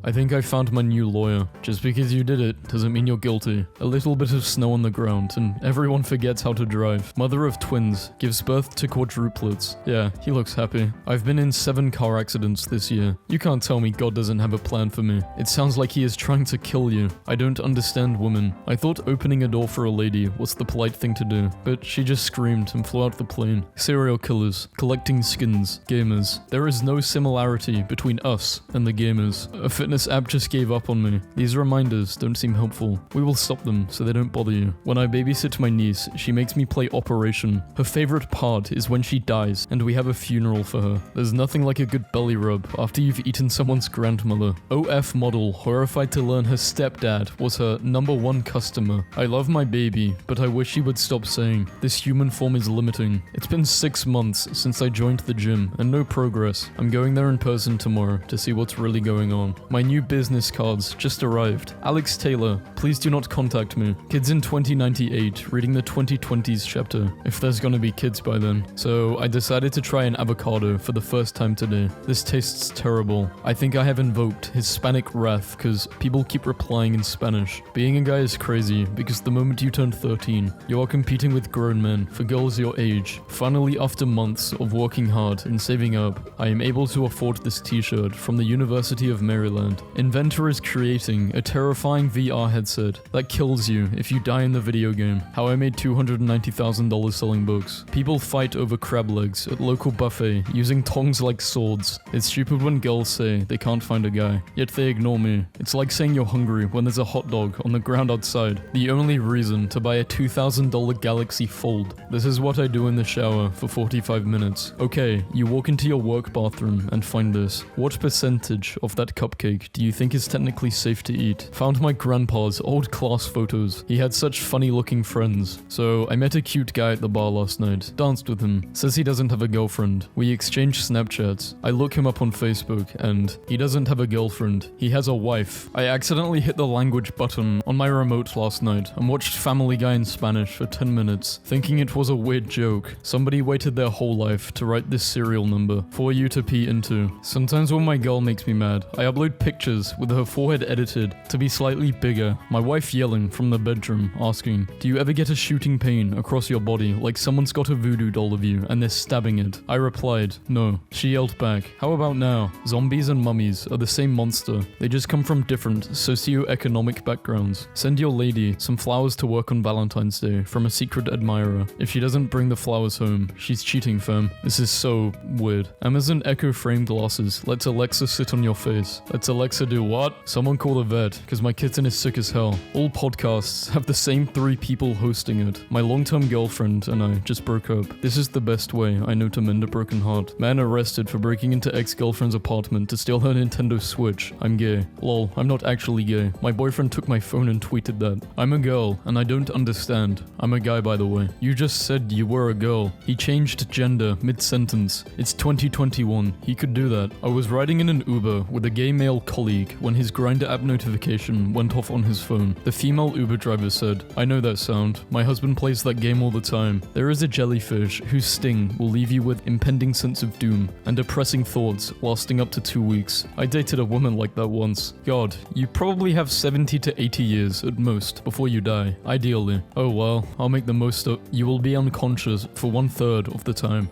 I think I found my new lawyer. Just because you did it doesn't mean you're guilty. A little bit of snow on the ground and everyone forgets how to drive. Mother of twins, gives birth to quadruplets. Yeah, he looks happy. I've been in 7 car accidents this year. You can't tell me God doesn't have a plan for me. It sounds like he is trying to kill you. I don't understand women. I thought opening a door for a lady was the polite thing to do, but she just screamed and flew out the plane. Serial killers, collecting skins, gamers. There is no similarity between us and the gamers. A fitness app just gave up on me. These reminders don't seem helpful. We will stop them so they don't bother you. When I babysit my niece, she makes me play Operation. Her favorite part is when she dies and we have a funeral for her. There's nothing like a good belly rub after you've eaten someone's grandmother. OF model, horrified to learn her stepdad was her #1 customer. I love my baby, but I wish she would stop saying, this human form is limiting. It's been 6 months since I joined the gym and no progress. I'm going there in person tomorrow to see what's really going on. My new business cards just arrived. Alex Taylor, please do not contact me. Kids in 2098, reading the 2020s chapter, if there's gonna be kids by then. So I decided to try an avocado for the first time today. This tastes terrible. I think I have invoked Hispanic wrath because people keep replying in Spanish. Being a guy is crazy because the moment you turn 13, you are competing with grown men for girls your age. Finally, after months of working hard and saving up, I am able to afford this t-shirt from the University of Maryland. Inventor is creating a terrifying VR headset that kills you if you die in the video game. How I made $290,000 selling books. People fight over crab legs at local buffet using tongs like swords. It's stupid when girls say they can't find a guy, yet they ignore me. It's like saying you're hungry when there's a hot dog on the ground outside. The only reason to buy a $2,000 Galaxy Fold. This is what I do in the shower for 45 minutes. Okay, you walk into your work bathroom and find this. What percentage of that cupcake do you think is technically safe to eat? Found my grandpa's old class photos. He had such funny looking friends. So I met a cute guy at the bar last night. Danced with him. Says he doesn't have a girlfriend. We exchanged Snapchats. I look him up on Facebook and he doesn't have a girlfriend. He has a wife. I accidentally hit the language button on my remote last night and watched Family Guy in Spanish for 10 minutes, thinking it was a weird joke. Somebody waited their whole life to write this serial number for you to pee into. Sometimes when my girl makes me mad, I upload pictures with her forehead edited to be slightly bigger. My wife yelling from the bedroom, asking, do you ever get a shooting pain across your body like someone's got a voodoo doll of you and they're stabbing it? I replied, no. She yelled back, how about now? Zombies and mummies are the same monster. They just come from different socio-economic backgrounds. Send your lady some flowers to work on Valentine's Day from a secret admirer. If she doesn't bring the flowers home, she's cheating, fam. This is so weird. Amazon Echo frame glasses lets Alexa sit on your face. Lets Alexa do what? Someone call a vet, because my kitten is sick as hell. All podcasts have the same 3 people hosting it. My long-term girlfriend and I just broke up. This is the best way I know to mend a broken heart. Man arrested for breaking into ex-girlfriend's apartment to steal her Nintendo Switch. I'm gay. Lol, I'm not actually gay. My boyfriend took my phone and tweeted that. I'm a girl, and I don't understand. I'm a guy, by the way. You just said you were a girl. He changed gender mid-sentence. It's 2021. He could do that. I was riding in an Uber with a gay male colleague when his Grindr app notification went off on his phone. The female Uber driver said, I know that sound. My husband plays that game all the time. There is a jellyfish whose sting will leave you with impending sense of doom and depressing thoughts lasting up to 2 weeks. I dated a woman like that once. God, you probably have 70 to 80 years at most before you die, ideally. Oh well, I'll make the most of. You will be unconscious for 1/3 of the time.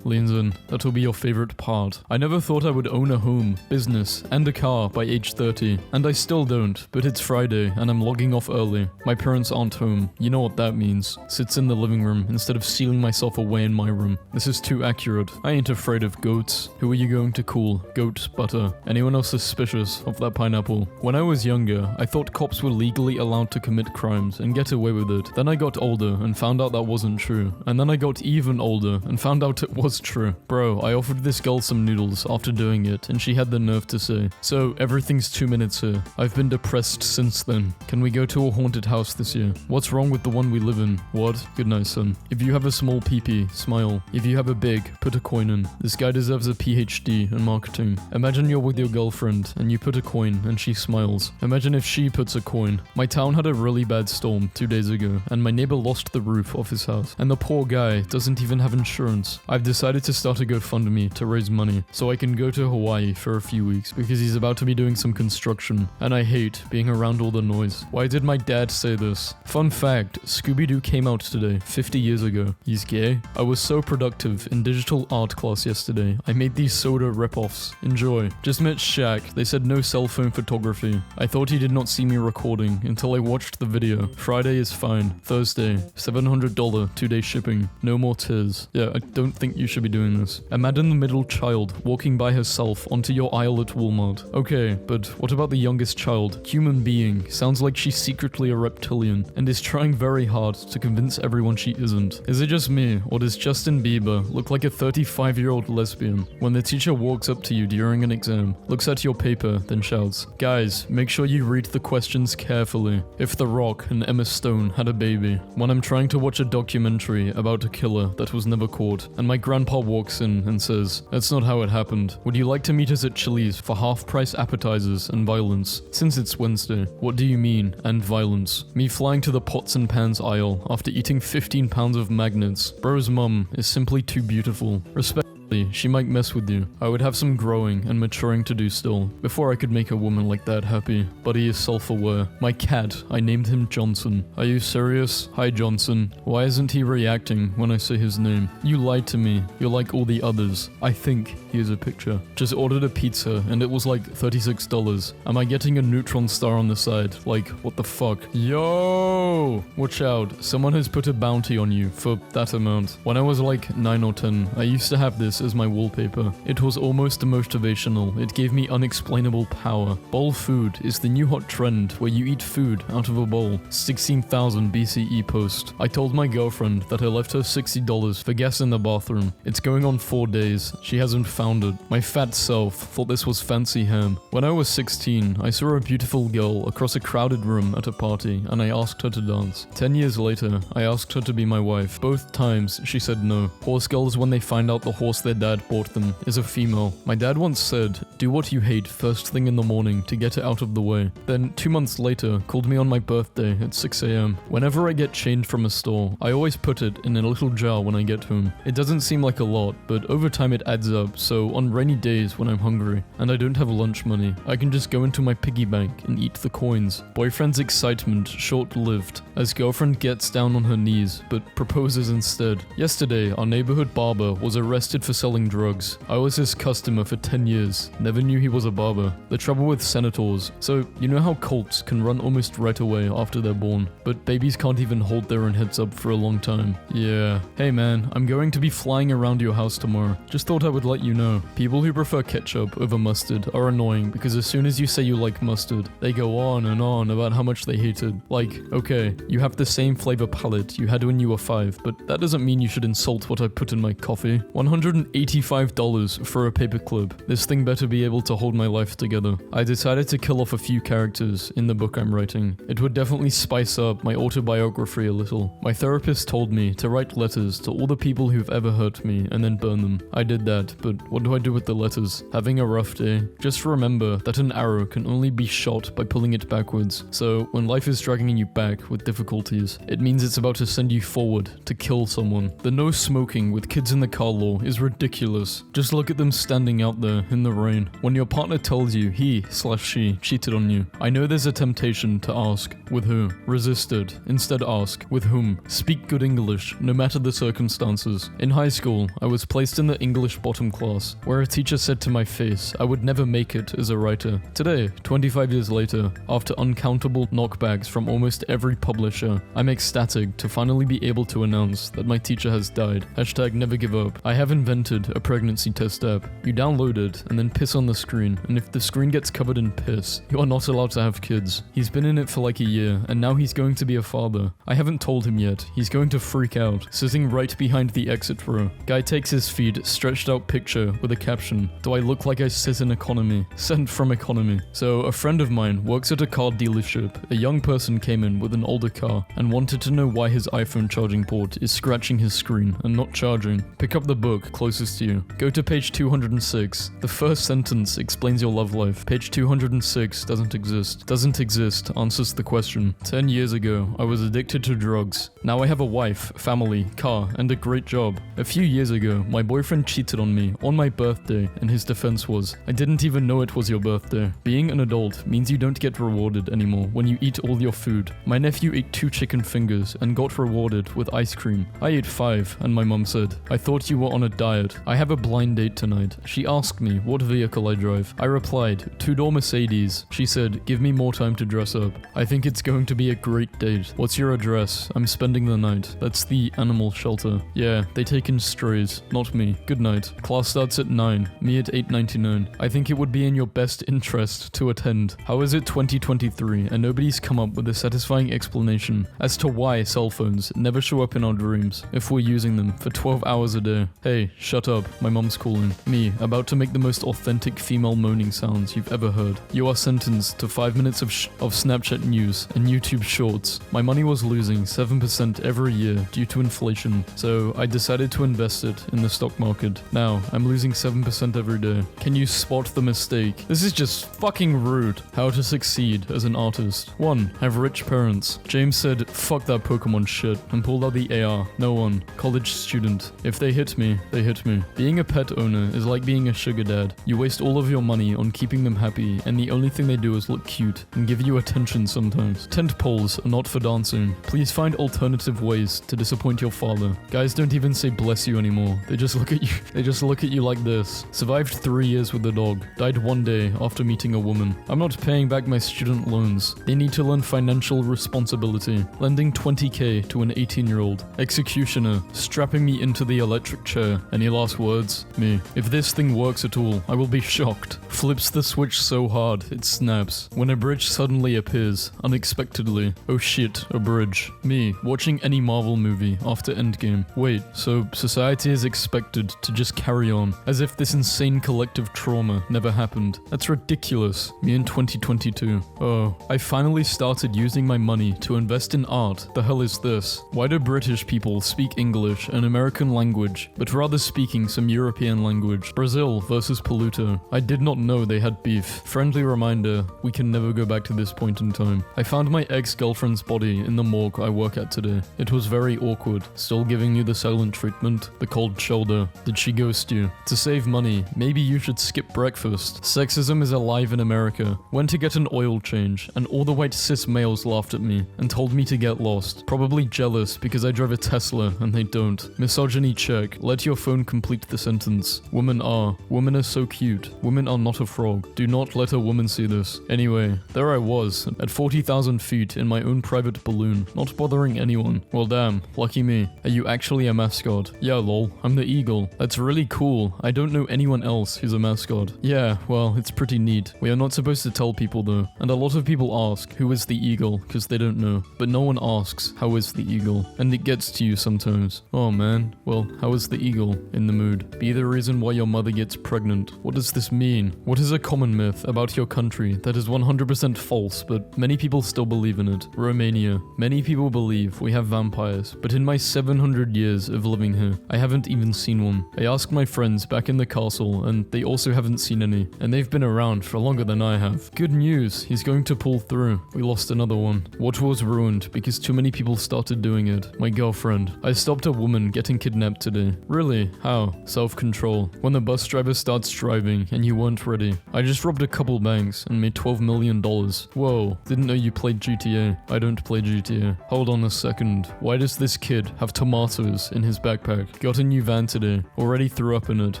Leans in. That will be your favorite part. I never thought I would own a home, business, and a car by age 30. And I still don't, but it's Friday and I'm logging off early. My parents aren't home. You know what that means. Sits in the living room instead of sealing myself away in my room. This is too accurate. I ain't afraid of goats. Who are you going to call? Goat butter. Anyone else suspicious of that pineapple? When I was younger, I thought cops were legally allowed to commit crimes and get away with it. Then I got older and found out that wasn't true. And then I got even older and found out it was true. Bro, I offered this girl some noodles after doing it and she had the nerve to say, so everything's 2 minutes here. I've been depressed since then. Can we go to a haunted house this year? What's wrong with the one we live in? What? Good night, son. If you have a small peepee, smile. If you have a big, put a coin in. This guy deserves a PhD in marketing. Imagine you're with your girlfriend and you put a coin and she smiles. Imagine if she puts a coin. My town had a really bad storm 2 days ago and my neighbor lost the roof off his house. And the poor guy doesn't even have insurance. I've decided to start a GoFundMe to raise money so I can go to Hawaii for a few weeks because he's he's about to be doing some construction, and I hate being around all the noise. Why did my dad say this? Fun fact, Scooby-Doo came out today, 50 years ago. He's gay? I was so productive in digital art class yesterday. I made these soda rip-offs. Enjoy. Just met Shaq. They said no cell phone photography. I thought he did not see me recording until I watched the video. Friday is fine. Thursday, $700 2-day shipping. No more tears. Yeah, I don't think you should be doing this. Imagine the middle child walking by herself onto your aisle at Walmart. Okay, but what about the youngest child? Human being. Sounds like she's secretly a reptilian and is trying very hard to convince everyone she isn't. Is it just me, or does Justin Bieber look like a 35-year-old lesbian when the teacher walks up to you during an exam, looks at your paper, then shouts, "Guys, make sure you read the questions carefully. If The Rock and Emma Stone had a baby." When I'm trying to watch a documentary about a killer that was never caught, and my grandpa walks in and says, "That's not how it happened. Would you like to meet us at Chili's for half-price appetizers and violence? Since it's Wednesday." What do you mean, and violence? Me flying to the pots and pans aisle after eating 15 pounds of magnets. Bro's mum is simply too beautiful. Respect. She might mess with you. I would have some growing and maturing to do still, before I could make a woman like that happy. But he is self-aware. My cat, I named him Johnson. Are you serious? Hi Johnson. Why isn't he reacting when I say his name? You lied to me. You're like all the others. I think he is a picture. Just ordered a pizza and it was like $36. Am I getting a neutron star on the side? Like, what the fuck? Yo! Watch out. Someone has put a bounty on you for that amount. When I was like 9 or 10, I used to have this as my wallpaper. It was almost motivational. It gave me unexplainable power. Bowl food is the new hot trend where you eat food out of a bowl. 16,000 BCE post. I told my girlfriend that I left her $60 for gas in the bathroom. It's going on 4 days. She hasn't found it. My fat self thought this was fancy ham. When I was 16, I saw a beautiful girl across a crowded room at a party and I asked her to dance. 10 years later, I asked her to be my wife. Both times, she said no. Horse girls, when they find out the horse their dad bought them is a female. My dad once said, "Do what you hate first thing in the morning to get it out of the way." Then 2 months later, called me on my birthday at 6 a.m. Whenever I get change from a store, I always put it in a little jar when I get home. It doesn't seem like a lot, but over time it adds up, so on rainy days when I'm hungry and I don't have lunch money, I can just go into my piggy bank and eat the coins. Boyfriend's excitement short-lived, as girlfriend gets down on her knees, but proposes instead. Yesterday, our neighborhood barber was arrested for selling drugs. I was his customer for 10 years. Never knew he was a barber. The trouble with senators. So, you know how colts can run almost right away after they're born, but babies can't even hold their own heads up for a long time. Yeah. Hey man, I'm going to be flying around your house tomorrow. Just thought I would let you know. People who prefer ketchup over mustard are annoying because as soon as you say you like mustard, they go on and on about how much they hate it. Like, okay, you have the same flavor palette you had when you were 5, but that doesn't mean you should insult what I put in my coffee. $185 for a paperclip. This thing better be able to hold my life together. I decided to kill off a few characters in the book I'm writing. It would definitely spice up my autobiography a little. My therapist told me to write letters to all the people who've ever hurt me and then burn them. I did that, but what do I do with the letters? Having a rough day? Just remember that an arrow can only be shot by pulling it backwards. So when life is dragging you back with difficulties, it means it's about to send you forward to kill someone. The no smoking with kids in the car law is ridiculous. Just look at them standing out there in the rain. When your partner tells you he/she cheated on you, I know there's a temptation to ask, with who? Resist it. Instead ask, with whom? Speak good English, no matter the circumstances. In high school, I was placed in the English bottom class, where a teacher said to my face I would never make it as a writer. Today, 25 years later, after uncountable knockbacks from almost every publisher, I'm ecstatic to finally be able to announce that my teacher has died. Hashtag never give up. I have invented a pregnancy test app. You download it and then piss on the screen, and if the screen gets covered in piss, you are not allowed to have kids. He's been in it for like a year, and now he's going to be a father. I haven't told him yet. He's going to freak out, sitting right behind the exit row. Guy takes his feed, stretched out picture with a caption, "Do I look like I sit in economy? Sent from economy." So a friend of mine works at a car dealership. A young person came in with an older car and wanted to know why his iPhone charging port is scratching his screen and not charging. Pick up the book, close closest to you. Go to page 206. The first sentence explains your love life. Page 206 doesn't exist. Doesn't exist answers the question. 10 years ago, I was addicted to drugs. Now I have a wife, family, car, and a great job. A few years ago, my boyfriend cheated on me on my birthday, and his defense was, I didn't even know it was your birthday. Being an adult means you don't get rewarded anymore when you eat all your food. My nephew ate 2 chicken fingers and got rewarded with ice cream. I ate 5, and my mum said, I thought you were on a diet. I have a blind date tonight. She asked me what vehicle I drive. I replied, 2-door Mercedes. She said, give me more time to dress up. I think it's going to be a great date. What's your address? I'm spending the night. That's the animal shelter. Yeah, they take in strays, not me. Good night. Class starts at 9, me at 8:99. I think it would be in your best interest to attend. How is it 2023 and nobody's come up with a satisfying explanation as to why cell phones never show up in our dreams if we're using them for 12 hours a day? Hey, shut up. My mom's calling. Me, about to make the most authentic female moaning sounds you've ever heard. You are sentenced to 5 minutes of Snapchat news and YouTube shorts. My money was losing 7% every year due to inflation, so I decided to invest it in the stock market. Now, I'm losing 7% every day. Can you spot the mistake? This is just fucking rude. How to succeed as an artist. 1. Have rich parents. James said, fuck that Pokemon shit, and pulled out the AR. No one. College student. If they hit me, they hit me. Being a pet owner is like being a sugar dad. You waste all of your money on keeping them happy, and the only thing they do is look cute and give you attention sometimes. Tent poles are not for dancing. Please find alternative ways to disappoint your father. Guys don't even say bless you anymore. They just look at you. They just look at you like this. Survived 3 years with a dog. Died one day after meeting a woman. I'm not paying back my student loans. They need to learn financial responsibility. Lending 20k to an 18-year-old. Executioner. Strapping me into the electric chair. Any last words? Me. If this thing works at all, I will be shocked. Flips the switch so hard, it snaps. When a bridge suddenly appears, unexpectedly. Oh shit, a bridge. Me. Watching any Marvel movie after Endgame. Wait, so society is expected to just carry on, as if this insane collective trauma never happened. That's ridiculous. Me in 2022. Oh, I finally started using my money to invest in art. The hell is this? Why do British people speak English and American language, but rather speaking some European language? Brazil versus Pluto. I did not know they had beef. Friendly reminder, we can never go back to this point in time. I found my ex-girlfriend's body in the morgue I work at today. It was very awkward. Still giving you the silent treatment? The cold shoulder. Did she ghost you? To save money, maybe you should skip breakfast. Sexism is alive in America. Went to get an oil change, and all the white cis males laughed at me and told me to get lost. Probably jealous because I drive a Tesla and they don't. Misogyny check. Let your phone complete the sentence. Women are. Women are so cute. Women are not a frog. Do not let a woman see this. Anyway, there I was, at 40,000 feet in my own private balloon, not bothering anyone. Well damn, lucky me. Are you actually a mascot? Yeah lol, I'm the eagle. That's really cool. I don't know anyone else who's a mascot. Yeah, well, it's pretty neat. We are not supposed to tell people though, and a lot of people ask, who is the eagle, because they don't know. But no one asks, how is the eagle? And it gets to you sometimes. Oh man, well, how is the eagle? In the mood. Be the reason why your mother gets pregnant. What does this mean? What is a common myth about your country that is 100% false, but many people still believe in it? Romania. Many people believe we have vampires, but in my 700 years of living here, I haven't even seen one. I asked my friends back in the castle, and they also haven't seen any, and they've been around for longer than I have. Good news, he's going to pull through. We lost another one. What was ruined because too many people started doing it? My girlfriend. I stopped a woman getting kidnapped today. Really? How? Self-control. When the bus driver starts driving and you weren't ready. I just robbed a couple banks and made $12 million. Whoa, didn't know you played GTA. I don't play GTA. Hold on a second. Why does this kid have tomatoes in his backpack? Got a new van today. Already threw up in it.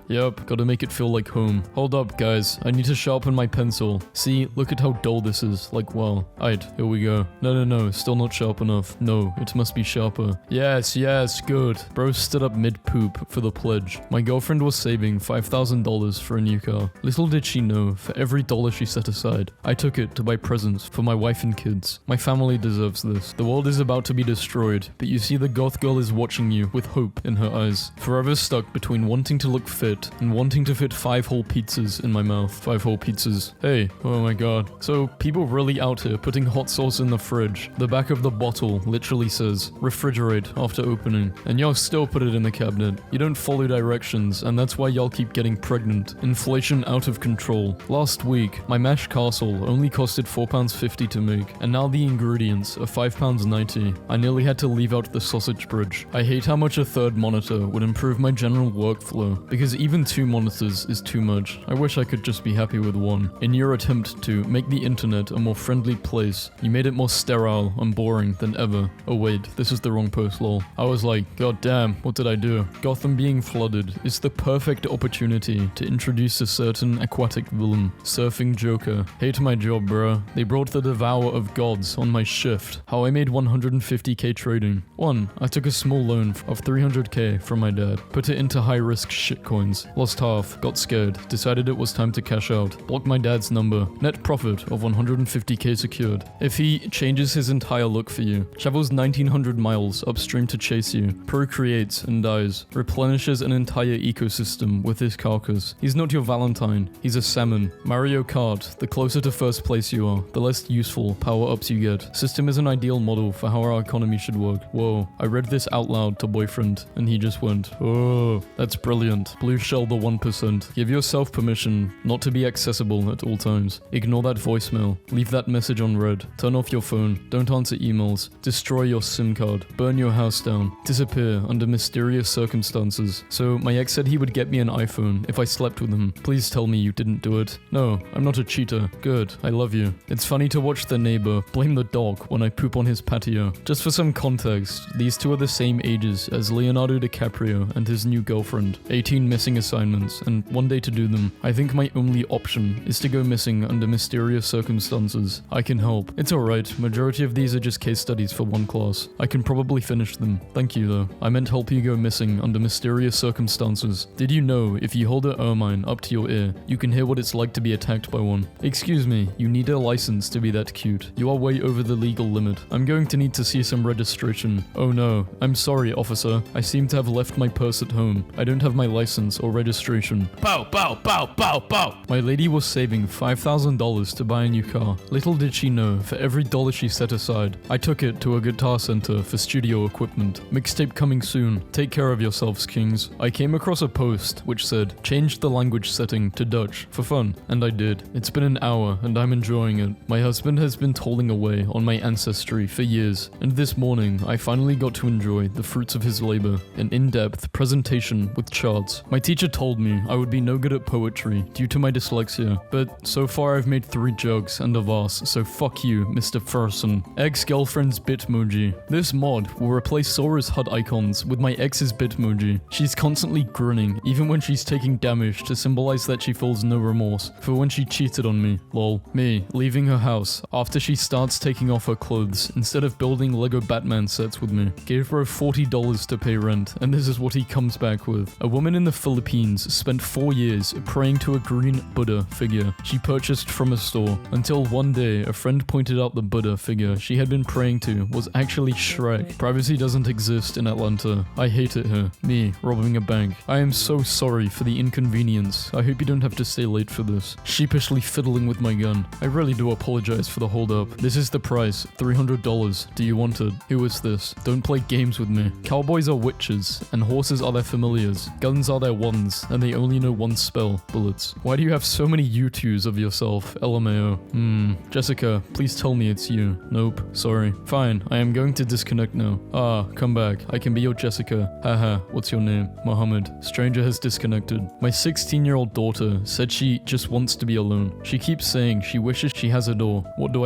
Yep, gotta make it feel like home. Hold up, guys. I need to sharpen my pencil. See, look at how dull this is. Like, wow. Aight, here we go. No, still not sharp enough. No, it must be sharper. Yes, good. Bro stood up mid-poop for the pledge. My girlfriend was saving $5,000 for a new car. Little did she know, for every dollar she set aside, I took it to buy presents for my wife and kids. My family deserves this. The world is about to be destroyed, but you see the goth girl is watching you with hope in her eyes. Forever stuck between wanting to look fit and wanting to fit 5 whole pizzas in my mouth. 5 whole pizzas. Hey, oh my god. So, people really out here putting hot sauce in the fridge. The back of the bottle literally says, refrigerate after opening. And y'all still put it in the cabinet. You don't fold follow directions, and that's why y'all keep getting pregnant. Inflation out of control. Last week, my mashed castle only costed £4.50 to make, and now the ingredients are £5.90. I nearly had to leave out the sausage bridge. I hate how much a third monitor would improve my general workflow, because even 2 monitors is too much. I wish I could just be happy with 1. In your attempt to make the internet a more friendly place, you made it more sterile and boring than ever. Oh wait, this is the wrong post, lol. I was like, god damn, what did I do? Gotham being flooded is the perfect opportunity to introduce a certain aquatic villain. Surfing Joker. Hate my job, bruh. They brought the Devourer of Gods on my shift. How I made 150k trading. 1. I took a small loan of 300k from my dad. Put it into high-risk shitcoins. Lost half. Got scared. Decided it was time to cash out. Blocked my dad's number. Net profit of 150k secured. If he changes his entire look for you, travels 1900 miles upstream to chase you, procreates and dies, replenishes an entire ecosystem with his carcass. He's not your Valentine, he's a salmon. Mario Kart, the closer to first place you are, the less useful power-ups you get. System is an ideal model for how our economy should work. Whoa, I read this out loud to boyfriend, and he just went, oh, that's brilliant. Blue shell the 1%. Give yourself permission not to be accessible at all times. Ignore that voicemail. Leave that message on red. Turn off your phone. Don't answer emails. Destroy your SIM card. Burn your house down. Disappear under mysterious circumstances. So my ex said he would get me an iPhone if I slept with him. Please tell me you didn't do it. No, I'm not a cheater. Good, I love you. It's funny to watch the neighbor blame the dog when I poop on his patio. Just for some context, these two are the same ages as Leonardo DiCaprio and his new girlfriend. 18 missing assignments, and 1 day to do them. I think my only option is to go missing under mysterious circumstances. I can help. It's alright, majority of these are just case studies for 1 class. I can probably finish them. Thank you though. I meant help you go missing under mysterious circumstances. Did you know if you hold a ermine up to your ear, you can hear what it's like to be attacked by one? Excuse me, you need a license to be that cute. You are way over the legal limit. I'm going to need to see some registration. Oh no, I'm sorry officer. I seem to have left my purse at home. I don't have my license or registration. Bow, bow, bow, bow, bow. My lady was saving $5,000 to buy a new car. Little did she know, for every dollar she set aside, I took it to a guitar center for studio equipment. Mixtape coming soon. Take care of yourselves, kings. I came across a post which said, change the language setting to Dutch for fun, and I did. It's been an hour and I'm enjoying it. My husband has been tolling away on my ancestry for years, and this morning I finally got to enjoy the fruits of his labor, an in-depth presentation with charts. My teacher told me I would be no good at poetry due to my dyslexia, but so far I've made 3 jugs and a vase, so fuck you, Mr. Ferson. Ex-girlfriend's Bitmoji. This mod will replace Sora's HUD icons with my ex's Bitmoji. She's constantly grinning, even when she's taking damage to symbolize that she feels no remorse for when she cheated on me. Lol. Me, leaving her house after she starts taking off her clothes instead of building Lego Batman sets with me. Gave bro $40 to pay rent, and this is what he comes back with. A woman in the Philippines spent 4 years praying to a green Buddha figure she purchased from a store, until one day a friend pointed out the Buddha figure she had been praying to was actually Shrek. Privacy doesn't exist in Atlanta. I hate it here. Me, robbing a bank. I am so sorry for the inconvenience. I hope you don't have to stay late for this. Sheepishly fiddling with my gun. I really do apologize for the holdup. This is the price. $300. Do you want it? Who is this? Don't play games with me. Cowboys are witches, and horses are their familiars. Guns are their ones, and they only know one spell. Bullets. Why do you have so many U2s of yourself? LMAO. Jessica, please tell me it's you. Nope. Sorry. Fine. I am going to disconnect now. Ah, come back. I can be your Jessica. Haha. What's your name? Mohammed. Stranger has disconnected. My 16-year-old daughter said she just wants to be alone. She keeps saying she wishes she has a door. What do?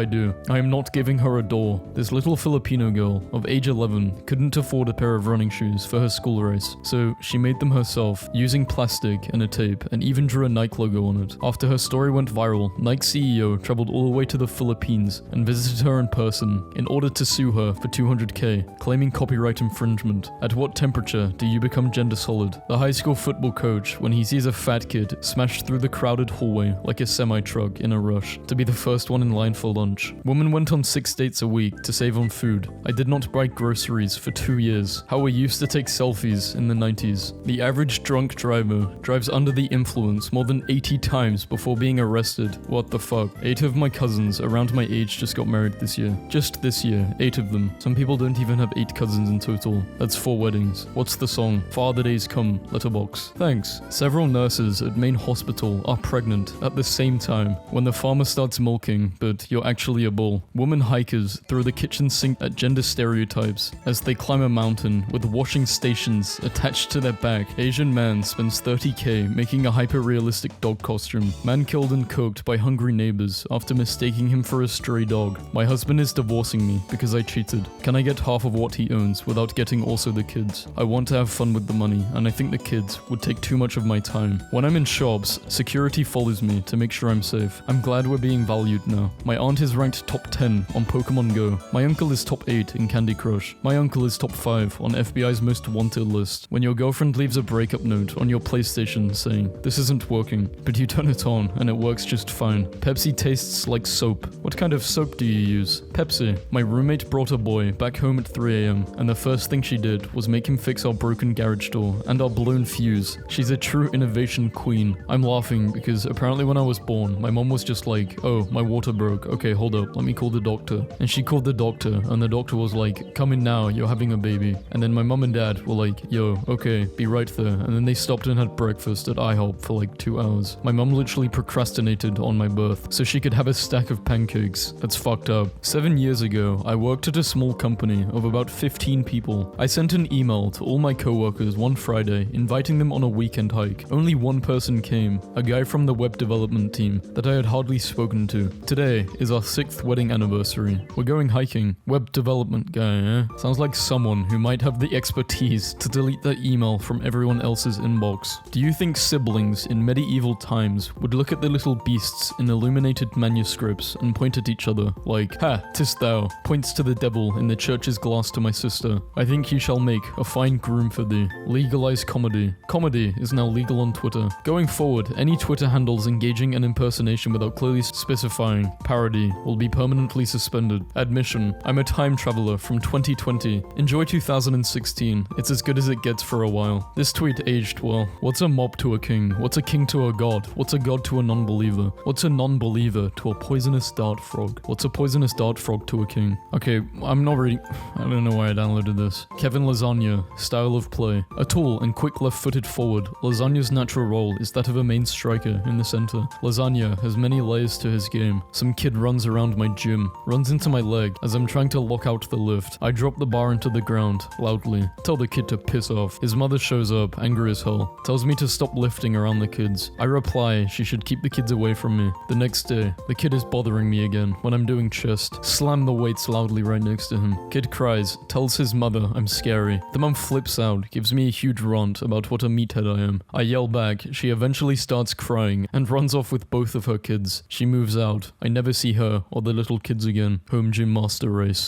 I am not giving her a door. This little Filipino girl of age 11 couldn't afford a pair of running shoes for her school race, so she made them herself using plastic and a tape and even drew a Nike logo on it. After her story went viral, Nike CEO traveled all the way to the Philippines and visited her in person in order to sue her for $200k, claiming copyright infringement. At what temperature do you become gender solid? The high school football coach when he sees a fat kid smash through the crowded hallway like a semi-truck in a rush to be the first one in line for lunch. Woman went on 6 dates a week to save on food. I did not buy groceries for 2 years. How we used to take selfies in the 90s. The average drunk driver drives under the influence more than 80 times before being arrested. What the fuck? 8 of my cousins around my age just got married this year. Just this year, 8 of them. Some people don't even have 8 cousins in total. That's 4 weddings. What's the song? Father the days come, letterbox. Thanks. Several nurses at main hospital are pregnant at the same time when the farmer starts milking, but you're actually a bull. Woman hikers throw the kitchen sink at gender stereotypes as they climb a mountain with washing stations attached to their back. Asian man spends 30k making a hyper-realistic dog costume. Man killed and cooked by hungry neighbors after mistaking him for a stray dog. My husband is divorcing me because I cheated. Can I get half of what he owns without getting also the kids? I want to have fun with the money, and I think the kids would take too much of my time. When I'm in shops, security follows me to make sure I'm safe. I'm glad we're being valued now. My aunt is ranked top 10 on Pokemon Go. My uncle is top 8 in Candy Crush. My uncle is top 5 on FBI's most wanted list. When your girlfriend leaves a breakup note on your PlayStation saying, "This isn't working," but you turn it on and it works just fine. Pepsi tastes like soap. What kind of soap do you use? Pepsi. My roommate brought a boy back home at 3 a.m. and the first thing she did was make him fix our broken garage door and our blown fuse. She's a true innovation queen. I'm laughing because apparently when I was born, my mom was just like, "Oh, my water broke. Okay, hold up, let me call the doctor." And she called the doctor and the doctor was like, "Come in now, you're having a baby." And then my mom and dad were like, "Yo, okay, be right there." And then they stopped and had breakfast at IHOP for like 2 hours. My mom literally procrastinated on my birth so she could have a stack of pancakes. That's fucked up. 7 years ago, I worked at a small company of about 15 people. I sent an email to all my coworkers one Friday inviting them on a weekend hike. Only one person came, a guy from the web development team that I had hardly spoken to. Today is our 6th wedding anniversary. We're going hiking. Web development guy, eh? Sounds like someone who might have the expertise to delete their email from everyone else's inbox. Do you think siblings in medieval times would look at the little beasts in illuminated manuscripts and point at each other like, "Ha, 'tis thou," points to the devil in the church's glass to my sister. "I think he shall make a fine groom for thee." Legalize comedy. Comedy is now legal on Twitter. Going forward, any Twitter handles engaging an impersonation without clearly specifying parody will be permanently suspended. Admission. I'm a time traveler from 2020. Enjoy 2016. It's as good as it gets for a while. This tweet aged well. What's a mob to a king? What's a king to a god? What's a god to a non-believer? What's a non-believer to a poisonous dart frog? What's a poisonous dart frog to a king? Okay, I'm not really... I don't know why I downloaded this. Kevin Lasagna. Style of play. A tall and quick left-footed forward, Lasagna's natural role is that of a main striker in the center. Lasagna has many layers to his game. Some kid runs around my gym, runs into my leg as I'm trying to lock out the lift. I drop the bar into the ground, loudly. Tell the kid to piss off. His mother shows up, angry as hell. Tells me to stop lifting around the kids. I reply she should keep the kids away from me. The next day, the kid is bothering me again when I'm doing chest. Slam the weights loudly right next to him. Kid cries, tells his mother I'm scary. The mom flips out, gives me a huge rant about what a meathead I am. I yell back, she eventually starts crying and runs off with both of her kids. She moves out. I never see her or the little kids again. Home gym master race.